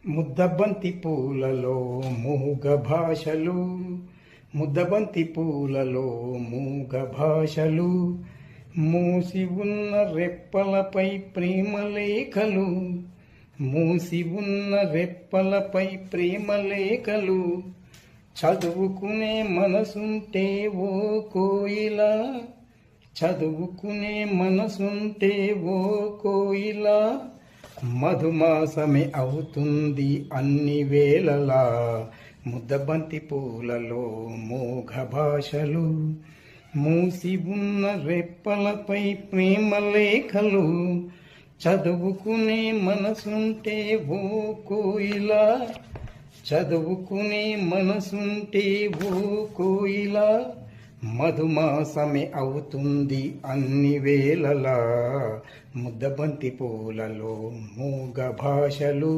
ముద్దబంతి పూలలో మూగ భాషలు, ముద్దబంతి పూలలో మూగ భాషలు, మూసి ఉన్న రెప్పలపై ప్రేమలేఖలు, మూసి ఉన్న రెప్పలపై ప్రేమలేఖలు, చదువుకునే మనసుంటే ఓ కోయిలా, చదువుకునే మనసుంటే ఓ కోయిలా, మధుమాసమే అవుతుంది అన్ని వేళలా. ముద్దబంతి పూలలో మోఘ భాషలు, మూసి ఉన్న రెప్పలపై ప్రేమలేఖలు, చదువుకునే మనసుంటే ఓ కోయిలా, చదువుకునే మనసుంటే ఓ కోయిలా, మధుమాసమే అవుతుంది అన్ని వేళలా. ముద్దబంతి పూలలో మూగ భాషలు.